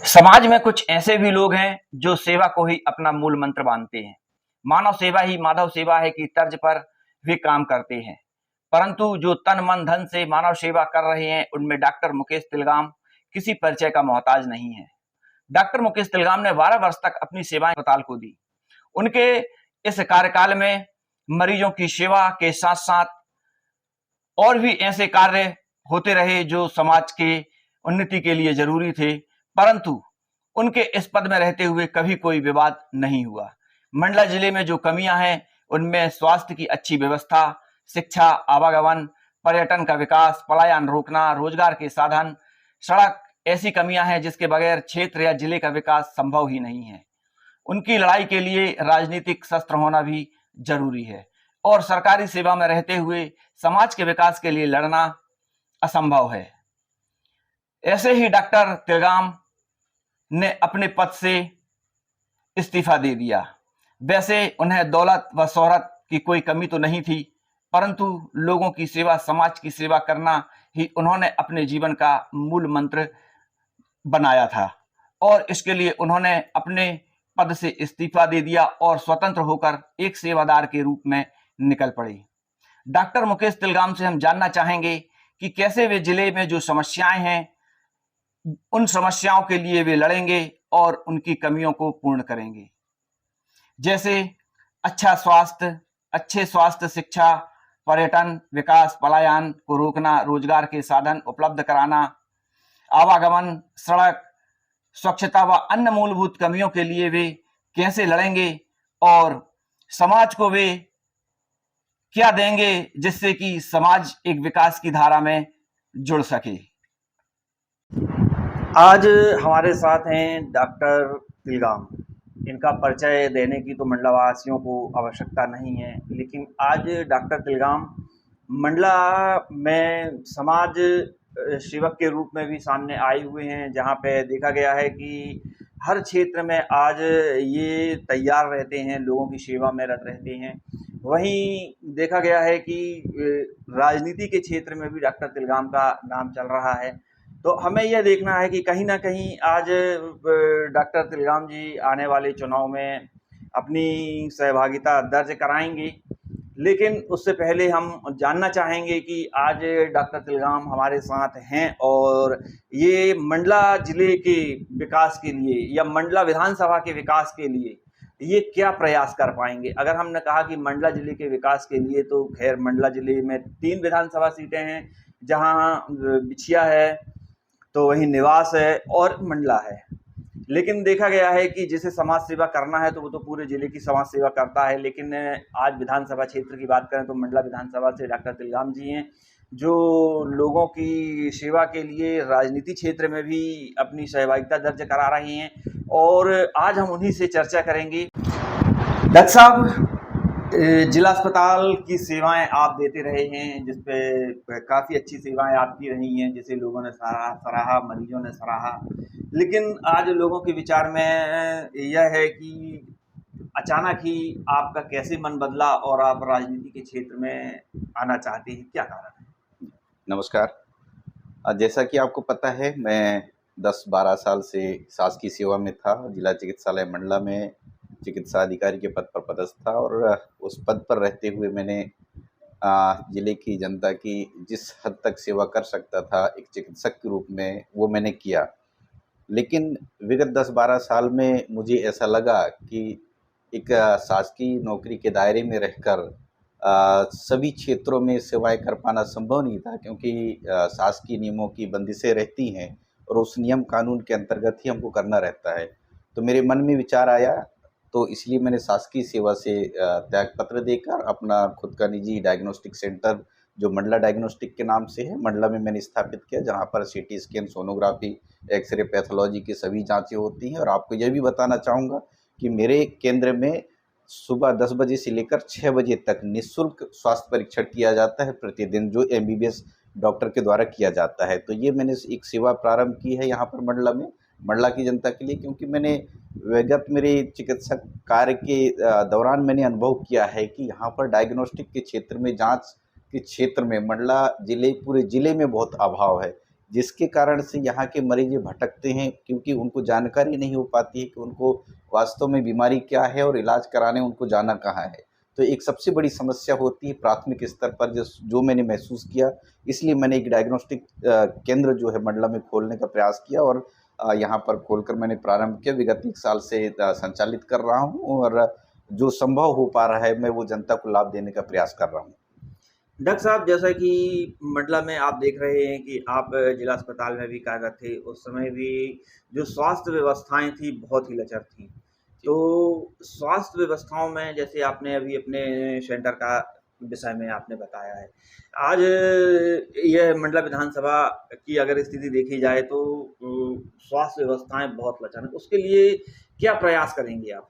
समाज में कुछ ऐसे भी लोग हैं जो सेवा को ही अपना मूल मंत्र मानते हैं। मानव सेवा ही माधव सेवा है की तर्ज पर वे काम करते हैं। परंतु जो तन मन धन से मानव सेवा कर रहे हैं उनमें डॉक्टर मुकेश तिलगाम किसी परिचय का मोहताज नहीं है। डॉक्टर मुकेश तिलगाम ने 12 वर्ष तक अपनी सेवाएं अस्पताल को दी। उनके इस कार्यकाल में मरीजों की सेवा के साथ साथ और भी ऐसे कार्य होते रहे जो समाज के उन्नति के लिए जरूरी थे, परंतु उनके इस पद में रहते हुए कभी कोई विवाद नहीं हुआ। मंडला जिले में जो कमियां हैं उनमें स्वास्थ्य की अच्छी व्यवस्था, शिक्षा, आवागमन, पर्यटन का विकास, पलायन रोकना, रोजगार के साधन, सड़क ऐसी कमियां हैं जिसके बगैर क्षेत्र या जिले का विकास संभव ही नहीं है। उनकी लड़ाई के लिए राजनीतिक शस्त्र होना भी जरूरी है और सरकारी सेवा में रहते हुए समाज के विकास के लिए लड़ना असंभव है। ऐसे ही डॉक्टर तिलगाम ने अपने पद से इस्तीफा दे दिया। वैसे उन्हें दौलत व शोहरत की कोई कमी तो नहीं थी, परंतु लोगों की सेवा, समाज की सेवा करना ही उन्होंने अपने जीवन का मूल मंत्र बनाया था और इसके लिए उन्होंने अपने पद से इस्तीफा दे दिया और स्वतंत्र होकर एक सेवादार के रूप में निकल पड़े। डॉक्टर मुकेश तिलगाम से हम जानना चाहेंगे कि कैसे वे जिले में जो समस्याएं हैं उन समस्याओं के लिए वे लड़ेंगे और उनकी कमियों को पूर्ण करेंगे, जैसे अच्छा स्वास्थ्य, अच्छे स्वास्थ्य, शिक्षा, पर्यटन, विकास, पलायन को रोकना, रोजगार के साधन उपलब्ध कराना, आवागमन, सड़क, स्वच्छता व अन्य मूलभूत कमियों के लिए वे कैसे लड़ेंगे और समाज को वे क्या देंगे जिससे कि समाज एक विकास की धारा में जुड़ सके। आज हमारे साथ हैं डॉक्टर तिलगाम। इनका परिचय देने की तो मंडला वासियों को आवश्यकता नहीं है, लेकिन आज डॉक्टर तिलगाम मंडला में समाज सेवक के रूप में भी सामने आए हुए हैं, जहां पे देखा गया है कि हर क्षेत्र में आज ये तैयार रहते हैं, लोगों की सेवा में रत रहते हैं। वहीं देखा गया है कि राजनीति के क्षेत्र में भी डॉक्टर तिलगाम का नाम चल रहा है। तो हमें यह देखना है कि कहीं ना कहीं आज डॉक्टर तिलगाम जी आने वाले चुनाव में अपनी सहभागिता दर्ज कराएंगे, लेकिन उससे पहले हम जानना चाहेंगे कि आज डॉक्टर तिलगाम हमारे साथ हैं और ये मंडला जिले के विकास के लिए या मंडला विधानसभा के विकास के लिए ये क्या प्रयास कर पाएंगे। अगर हमने कहा कि मंडला जिले के विकास के लिए, तो खैर मंडला जिले में 3 विधानसभा सीटें हैं, जहां बिछिया है, तो वहीं निवास है और मंडला है। लेकिन देखा गया है कि जिसे समाज सेवा करना है तो वो तो पूरे जिले की समाज सेवा करता है, लेकिन आज विधानसभा क्षेत्र की बात करें तो मंडला विधानसभा से डॉक्टर तिलगाम जी हैं जो लोगों की सेवा के लिए राजनीति क्षेत्र में भी अपनी सहभागिता दर्ज करा रहे हैं और आज हम उन्हीं से चर्चा करेंगे। डॉक्टर साहब, जिला अस्पताल की सेवाएं आप देते रहे हैं, जिसपे काफ़ी अच्छी सेवाएं आपकी रही हैं, जिसे लोगों ने सराहा, मरीजों ने सराहा। लेकिन आज लोगों के विचार में यह है कि अचानक ही आपका कैसे मन बदला और आप राजनीति के क्षेत्र में आना चाहते हैं, क्या कारण है? नमस्कार। जैसा कि आपको पता है, मैं 10-12 साल से शासकीय सेवा में था। जिला चिकित्सालय मंडला में चिकित्सा अधिकारी के पद पर पदस्थ था और उस पद पर रहते हुए मैंने जिले की जनता की जिस हद तक सेवा कर सकता था एक चिकित्सक के रूप में, वो मैंने किया। लेकिन विगत 10-12 साल में मुझे ऐसा लगा कि एक शासकीय नौकरी के दायरे में रहकर सभी क्षेत्रों में सेवाएं कर पाना संभव नहीं था, क्योंकि शासकीय नियमों की बंदिशें रहती हैं और उस नियम कानून के अंतर्गत ही हमको करना रहता है। तो मेरे मन में विचार आया, तो इसलिए मैंने शासकीय सेवा से त्यागपत्र देकर अपना खुद का निजी डायग्नोस्टिक सेंटर, जो मंडला डायग्नोस्टिक के नाम से है, मंडला में मैंने स्थापित किया, जहां पर CT scan, sonography, x ray, pathology की सभी जांचें होती हैं। और आपको यह भी बताना चाहूँगा कि मेरे केंद्र में सुबह 10 बजे से लेकर 6 बजे तक निःशुल्क स्वास्थ्य परीक्षण किया जाता है प्रतिदिन, जो MBBS डॉक्टर के द्वारा किया जाता है। तो ये मैंने एक सेवा प्रारंभ की है यहाँ पर मंडला में, मंडला की जनता के लिए, क्योंकि मैंने विगत मेरे चिकित्सक कार्य के दौरान मैंने अनुभव किया है कि यहाँ पर डायग्नोस्टिक के क्षेत्र में, जांच के क्षेत्र में मंडला जिले, पूरे जिले में बहुत अभाव है। जिसके कारण से यहाँ के मरीज ये भटकते हैं, क्योंकि उनको जानकारी नहीं हो पाती है कि उनको वास्तव में बीमारी क्या है और इलाज कराने उनको जाना कहाँ है। तो एक सबसे बड़ी समस्या होती है प्राथमिक स्तर पर, जो मैंने महसूस किया, इसलिए मैंने एक डायग्नोस्टिक केंद्र जो है मंडला में खोलने का प्रयास किया और यहाँ पर खोलकर मैंने प्रारंभ किया। विगत 1 साल से संचालित कर रहा हूँ और जो संभव हो पा रहा है मैं वो जनता को लाभ देने का प्रयास कर रहा हूँ। डॉक्टर साहब, जैसा कि मंडला में आप देख रहे हैं कि आप जिला अस्पताल में भी कार्यरत थे, उस समय भी जो स्वास्थ्य व्यवस्थाएं थी बहुत ही लचर थी। तो स्वास्थ्य व्यवस्थाओं में जैसे आपने अभी अपने सेंटर का विषय में आपने बताया है, आज यह मंडला विधानसभा की अगर स्थिति देखी जाए तो स्वास्थ्य व्यवस्थाएं बहुत लचर हैं। उसके लिए क्या प्रयास करेंगे आप?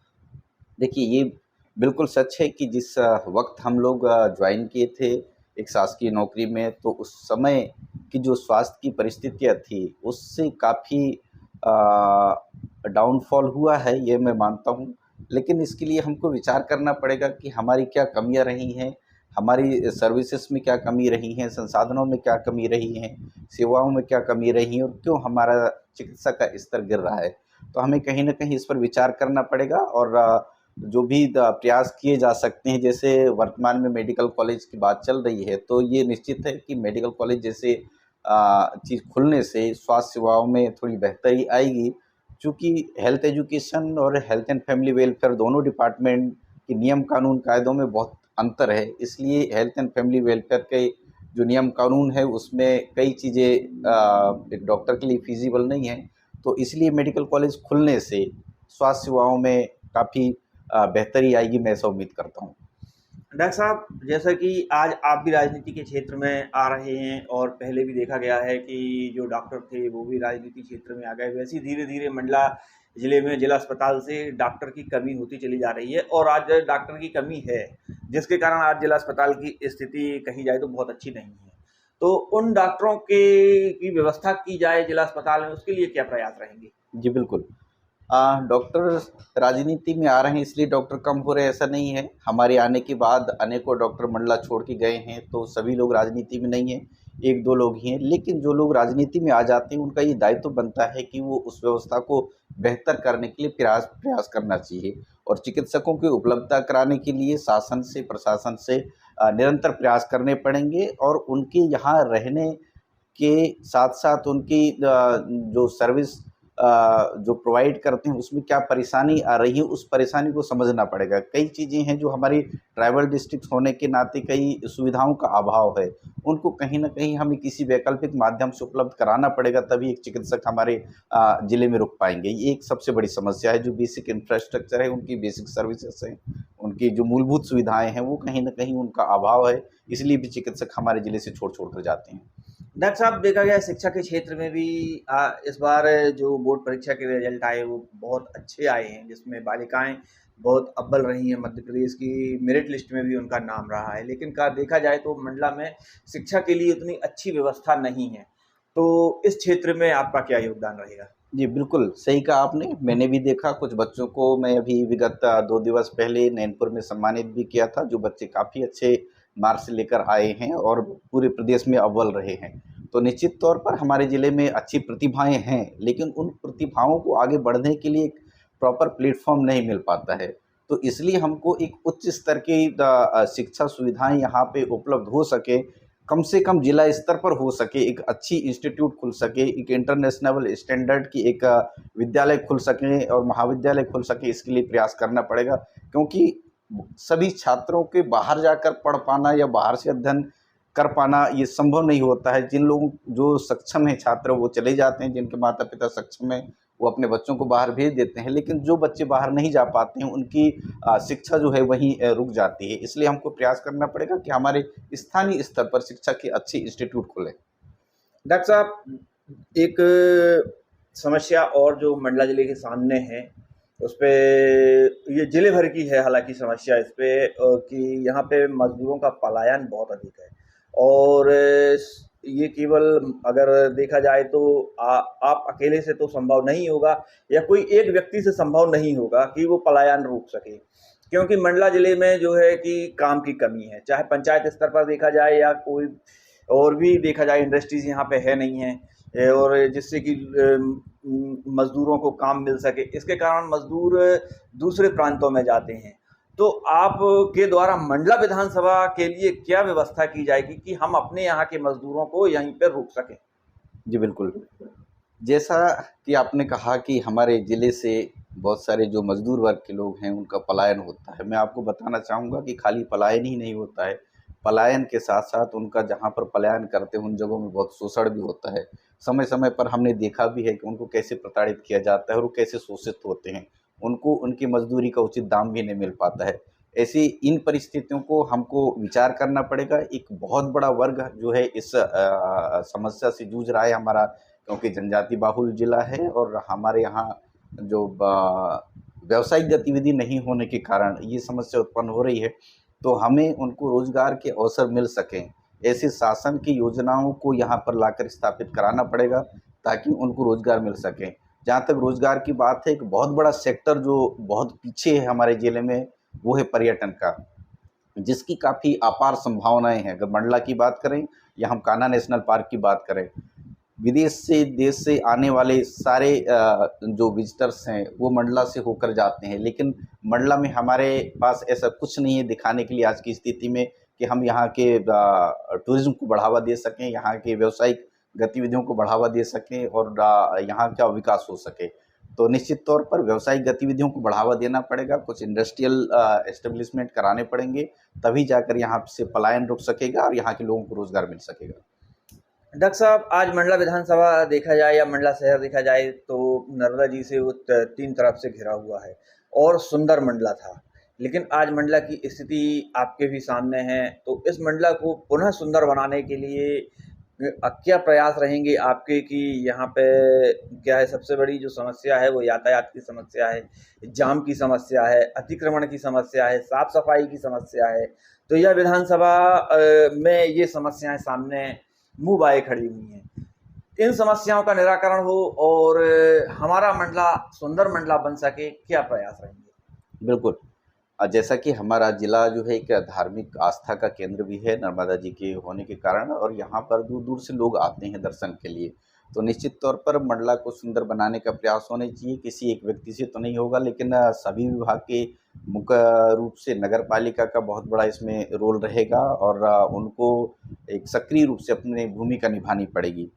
देखिए, ये बिल्कुल सच है कि जिस वक्त हम लोग ज्वाइन किए थे एक शासकीय नौकरी में, तो उस समय की जो स्वास्थ्य की परिस्थितियाँ थी उससे काफ़ी डाउनफॉल हुआ है, ये मैं मानता हूँ। लेकिन इसके लिए हमको विचार करना पड़ेगा कि हमारी क्या कमियाँ रही हैं, हमारी सर्विसेज में क्या कमी रही हैं, संसाधनों में क्या कमी रही हैं, सेवाओं में क्या कमी रही है और क्यों हमारा चिकित्सा का स्तर गिर रहा है। तो हमें कहीं न कहीं इस पर विचार करना पड़ेगा और जो भी प्रयास किए जा सकते हैं, जैसे वर्तमान में मेडिकल कॉलेज की बात चल रही है, तो ये निश्चित है कि मेडिकल कॉलेज जैसे चीज़ खुलने से स्वास्थ्य सेवाओं में थोड़ी बेहतरी आएगी। चूँकि हेल्थ एजुकेशन और हेल्थ एंड फैमिली वेलफेयर दोनों डिपार्टमेंट के नियम कानून कायदों में बहुत अंतर है, इसलिए हेल्थ एंड फैमिली वेलफेयर के जो नियम कानून है उसमें कई चीज़ें एक डॉक्टर के लिए फ़ीज़िबल नहीं है। तो इसलिए मेडिकल कॉलेज खुलने से स्वास्थ्य सेवाओं में काफ़ी बेहतरी आएगी, मैं ऐसा उम्मीद करता हूँ। डॉक्टर साहब, जैसा कि आज आप भी राजनीति के क्षेत्र में आ रहे हैं और पहले भी देखा गया है कि जो डॉक्टर थे वो भी राजनीति क्षेत्र में आ गए, वैसे ही धीरे धीरे मंडला जिले में जिला अस्पताल से डॉक्टर की कमी होती चली जा रही है और आज डॉक्टर की कमी है, जिसके कारण आज जिला अस्पताल की स्थिति कही जाए तो बहुत अच्छी नहीं है। तो उन डॉक्टरों के की व्यवस्था की जाए जिला अस्पताल में, उसके लिए क्या प्रयास रहेंगे? जी, बिल्कुल। डॉक्टर राजनीति में आ रहे हैं इसलिए डॉक्टर कम हो रहे हैं, ऐसा नहीं है। हमारे आने के बाद अनेकों डॉक्टर मंडला छोड़ के गए हैं, तो सभी लोग राजनीति में नहीं हैं, 1-2 लोग ही हैं। लेकिन जो लोग राजनीति में आ जाते हैं उनका ये दायित्व बनता है कि वो उस व्यवस्था को बेहतर करने के लिए प्रयास प्रयास करना चाहिए और चिकित्सकों की उपलब्धता कराने के लिए शासन से, प्रशासन से निरंतर प्रयास करने पड़ेंगे और उनके यहाँ रहने के साथ-साथ उनकी जो सर्विस जो प्रोवाइड करते हैं उसमें क्या परेशानी आ रही है, उस परेशानी को समझना पड़ेगा। कई चीज़ें हैं जो हमारी ट्राइबल डिस्ट्रिक्ट होने के नाते कई सुविधाओं का अभाव है, उनको कहीं न कहीं हमें किसी वैकल्पिक माध्यम से उपलब्ध कराना पड़ेगा, तभी एक चिकित्सक हमारे ज़िले में रुक पाएँगे। ये एक सबसे बड़ी समस्या है, जो बेसिक इंफ्रास्ट्रक्चर है, उनकी बेसिक सर्विसेज़ हैं, उनकी जो मूलभूत सुविधाएँ हैं, वो कहीं न कहीं उनका अभाव है, इसलिए भी चिकित्सक हमारे ज़िले से छोड़-छोड़ कर जाते हैं। डॉक्टर साहब, देखा गया है शिक्षा के क्षेत्र में भी इस बार जो बोर्ड परीक्षा के रिजल्ट आए वो बहुत अच्छे आए हैं, जिसमें बालिकाएं बहुत अव्वल रही हैं। मध्य प्रदेश की मेरिट लिस्ट में भी उनका नाम रहा है, लेकिन का देखा जाए तो मंडला में शिक्षा के लिए उतनी अच्छी व्यवस्था नहीं है। तो इस क्षेत्र में आपका क्या योगदान रहेगा? जी, बिल्कुल, सही कहा आपने। मैंने भी देखा कुछ बच्चों को, मैं अभी विगत 2 दिवस पहले नैनपुर में सम्मानित भी किया था, जो बच्चे काफ़ी अच्छे मार्क्स लेकर आए हैं और पूरे प्रदेश में अव्वल रहे हैं। तो निश्चित तौर पर हमारे ज़िले में अच्छी प्रतिभाएँ हैं, लेकिन उन प्रतिभाओं को आगे बढ़ने के लिए एक प्रॉपर प्लेटफ़ॉर्म नहीं मिल पाता है। तो इसलिए हमको एक उच्च स्तर की शिक्षा सुविधाएँ यहाँ पे उपलब्ध हो सके, कम से कम जिला स्तर पर हो सके, एक अच्छी इंस्टीट्यूट खुल सके, एक इंटरनेशनल स्टैंडर्ड की एक विद्यालय खुल सके और महाविद्यालय खुल सके, इसके लिए प्रयास करना पड़ेगा। क्योंकि सभी छात्रों के बाहर जाकर पढ़ पाना या बाहर से अध्ययन कर पाना ये संभव नहीं होता है। जिन लोगों जो सक्षम हैं छात्र वो चले जाते हैं, जिनके माता-पिता सक्षम हैं वो अपने बच्चों को बाहर भेज देते हैं, लेकिन जो बच्चे बाहर नहीं जा पाते हैं उनकी शिक्षा जो है वहीं रुक जाती है। इसलिए हमको प्रयास करना पड़ेगा कि हमारे स्थानीय स्तर पर शिक्षा के अच्छे इंस्टीट्यूट खुलें। डॉक्टर साहब, एक समस्या और जो मंडला जिले के सामने है, उस पे ये जिले भर की है हालांकि समस्या इस पे कि यहाँ पे मजदूरों का पलायन बहुत अधिक है और ये केवल अगर देखा जाए तो आप अकेले से तो संभव नहीं होगा या कोई एक व्यक्ति से संभव नहीं होगा कि वो पलायन रोक सके, क्योंकि मंडला जिले में जो है कि काम की कमी है। चाहे पंचायत स्तर पर देखा जाए या कोई और भी देखा जाए, इंडस्ट्रीज यहाँ पे है नहीं है। और जिससे कि मजदूरों को काम मिल सके। इसके कारण मजदूर दूसरे प्रांतों में जाते हैं। तो आपके द्वारा मंडला विधानसभा के लिए क्या व्यवस्था की जाएगी कि हम अपने यहाँ के मजदूरों को यहीं पर रोक सकें? जी बिल्कुल। जैसा कि आपने कहा कि हमारे ज़िले से बहुत सारे जो मज़दूर वर्ग के लोग हैं उनका पलायन होता है। मैं आपको बताना चाहूँगा कि खाली पलायन ही नहीं होता है, पलायन के साथ-साथ उनका जहाँ पर पलायन करते हैं उन जगहों में बहुत शोषण भी होता है। समय-समय पर हमने देखा भी है कि उनको कैसे प्रताड़ित किया जाता है और वो कैसे शोषित होते हैं। उनको उनकी मज़दूरी का उचित दाम भी नहीं मिल पाता है। ऐसी इन परिस्थितियों को हमको विचार करना पड़ेगा। एक बहुत बड़ा वर्ग जो है इस समस्या से जूझ रहा है हमारा, क्योंकि जनजाति बाहुल ज़िला है और हमारे यहाँ जो व्यावसायिक गतिविधि नहीं होने के कारण ये समस्या उत्पन्न हो रही है। तो हमें उनको रोज़गार के अवसर मिल सकें, ऐसे शासन की योजनाओं को यहाँ पर लाकर स्थापित कराना पड़ेगा ताकि उनको रोज़गार मिल सके। जहाँ तक रोज़गार की बात है, एक बहुत बड़ा सेक्टर जो बहुत पीछे है हमारे ज़िले में, वो है पर्यटन का, जिसकी काफ़ी अपार संभावनाएँ हैं। अगर मंडला की बात करें या हम कान्हा नेशनल पार्क की बात करें, विदेश से, देश से आने वाले सारे जो विज़िटर्स हैं, वो मंडला से होकर जाते हैं। लेकिन मंडला में हमारे पास ऐसा कुछ नहीं है दिखाने के लिए आज की स्थिति में कि हम यहाँ के टूरिज़्म को बढ़ावा दे सकें, यहाँ के व्यावसायिक गतिविधियों को बढ़ावा दे सकें और यहाँ का विकास हो सके। तो निश्चित तौर पर व्यावसायिक गतिविधियों को बढ़ावा देना पड़ेगा, कुछ इंडस्ट्रियल एस्टेब्लिशमेंट कराने पड़ेंगे, तभी जाकर यहाँ से पलायन रुक सकेगा और यहाँ के लोगों को रोज़गार मिल सकेगा। डॉक्टर साहब, आज मंडला विधानसभा देखा जाए या मंडला शहर देखा जाए तो नर्मदा जी से वो तीन तरफ से घिरा हुआ है और सुंदर मंडला था। लेकिन आज मंडला की स्थिति आपके भी सामने है। तो इस मंडला को पुनः सुंदर बनाने के लिए क्या प्रयास रहेंगे आपके कि यहाँ पे क्या है, सबसे बड़ी जो समस्या है वो यातायात की समस्या है, जाम की समस्या है, अतिक्रमण की समस्या है, साफ सफाई की समस्या है। तो यह विधानसभा में ये समस्याएं सामने मुँह बाए खड़ी हुई हैं। इन समस्याओं का निराकरण हो और हमारा मंडला सुंदर मंडला बन सके, क्या प्रयास रहेंगे? बिल्कुल। जैसा कि हमारा ज़िला जो है एक धार्मिक आस्था का केंद्र भी है नर्मदा जी के होने के कारण, और यहाँ पर दूर-दूर से लोग आते हैं दर्शन के लिए। तो निश्चित तौर पर मंडला को सुंदर बनाने का प्रयास होने चाहिए। किसी एक व्यक्ति से तो नहीं होगा, लेकिन सभी विभाग के मुख्य रूप से नगर पालिका का बहुत बड़ा इसमें रोल रहेगा और उनको एक सक्रिय रूप से अपनी भूमिका निभानी पड़ेगी।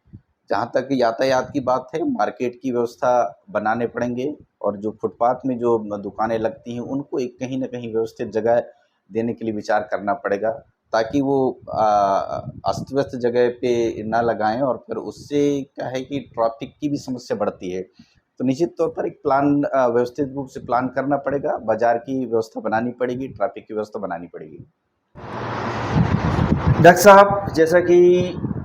जहाँ तक यातायात की बात है, मार्केट की व्यवस्था बनाने पड़ेंगे और जो फुटपाथ में जो दुकानें लगती हैं उनको एक कहीं न कहीं व्यवस्थित जगह देने के लिए विचार करना पड़ेगा, ताकि वो अस्त-व्यस्त जगह पे ना लगाएँ और फिर उससे क्या है कि ट्रैफ़िक की भी समस्या बढ़ती है। तो निश्चित तौर पर एक प्लान व्यवस्थित रूप से प्लान करना पड़ेगा, बाज़ार की व्यवस्था बनानी पड़ेगी, ट्रैफ़िक की व्यवस्था बनानी पड़ेगी। डॉक्टर साहब, जैसा कि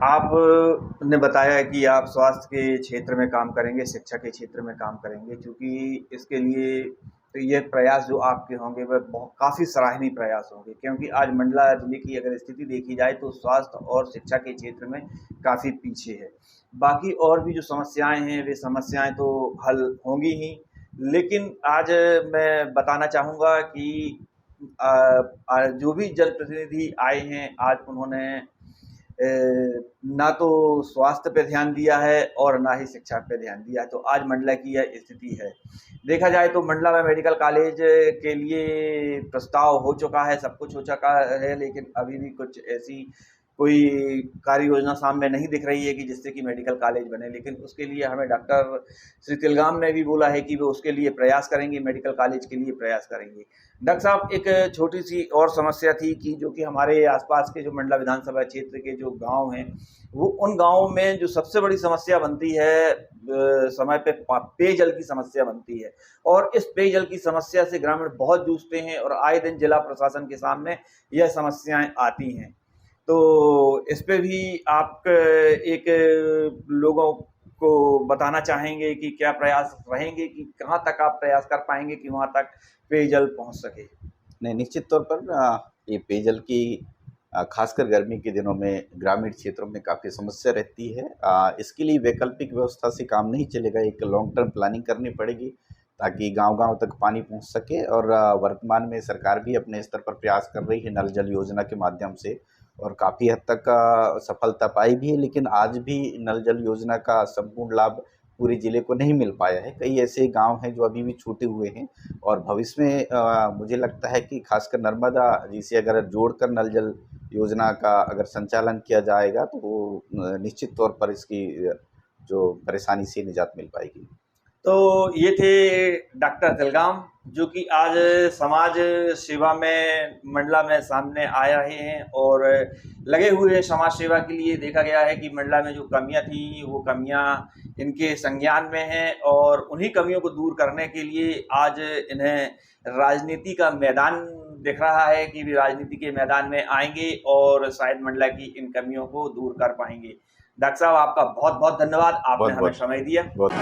आपने बताया कि आप स्वास्थ्य के क्षेत्र में काम करेंगे, शिक्षा के क्षेत्र में काम करेंगे, क्योंकि इसके लिए तो ये प्रयास जो आपके होंगे वह बहुत काफ़ी सराहनीय प्रयास होंगे, क्योंकि आज मंडला जिले की अगर स्थिति देखी जाए तो स्वास्थ्य और शिक्षा के क्षेत्र में काफ़ी पीछे है। बाकी और भी जो समस्याएं हैं वे समस्याएं तो हल होंगी ही, लेकिन आज मैं बताना चाहूँगा कि जो भी जनप्रतिनिधि आए हैं आज उन्होंने ना तो स्वास्थ्य पे ध्यान दिया है और ना ही शिक्षा पे ध्यान दिया है। तो आज मंडला की यह स्थिति है। देखा जाए तो मंडला में मेडिकल कॉलेज के लिए प्रस्ताव हो चुका है, सब कुछ हो चुका है, लेकिन अभी भी कुछ ऐसी कोई कार्य योजना सामने नहीं दिख रही है कि जिससे कि मेडिकल कॉलेज बने। लेकिन उसके लिए हमें डॉक्टर श्री तिलगाम ने भी बोला है कि वो उसके लिए प्रयास करेंगे, मेडिकल कॉलेज के लिए प्रयास करेंगे। डॉक्टर साहब, एक छोटी-सी और समस्या थी कि जो कि हमारे आस-पास के जो मंडला विधानसभा क्षेत्र के जो गाँव हैं, वो उन गाँवों में जो सबसे बड़ी समस्या बनती है समय पे पेयजल की समस्या बनती है और इस पेयजल की समस्या से ग्रामीण बहुत जूझते हैं और आए दिन जिला प्रशासन के सामने यह समस्याएँ आती हैं। तो इस पे भी आप एक लोगों को बताना चाहेंगे कि क्या प्रयास रहेंगे कि कहाँ तक आप प्रयास कर पाएँगे कि वहाँ तक पेयजल पहुँच सके? नहीं, निश्चित तौर पर ये पेयजल की खासकर गर्मी के दिनों में ग्रामीण क्षेत्रों में काफ़ी समस्या रहती है। इसके लिए वैकल्पिक व्यवस्था से काम नहीं चलेगा, एक लॉन्ग टर्म प्लानिंग करनी पड़ेगी ताकि गाँव-गाँव तक पानी पहुँच सके और वर्तमान में सरकार भी अपने स्तर पर प्रयास कर रही है नल जल योजना के माध्यम से। और काफ़ी हद तक सफलता पाई भी है, लेकिन आज भी नल जल योजना का संपूर्ण लाभ पूरे ज़िले को नहीं मिल पाया है। कई ऐसे गांव हैं जो अभी भी छूटे हुए हैं और भविष्य में मुझे लगता है कि खासकर नर्मदा जी से अगर जोड़कर नल जल योजना का अगर संचालन किया जाएगा तो वो निश्चित तौर पर इसकी जो परेशानी से निजात मिल पाएगी। तो ये थे डॉक्टर तिलगाम, जो कि आज समाज सेवा में मंडला में सामने आ रहे हैं और लगे हुए हैं समाज सेवा के लिए। देखा गया है कि मंडला में जो कमियां थी वो कमियां इनके संज्ञान में हैं और उन्हीं कमियों को दूर करने के लिए आज इन्हें राजनीति का मैदान दिख रहा है कि वे राजनीति के मैदान में आएंगे और शायद मंडला की इन कमियों को दूर कर पाएंगे। डॉक्टर साहब, आपका बहुत बहुत धन्यवाद, आपने हमें समय दिया। बहुत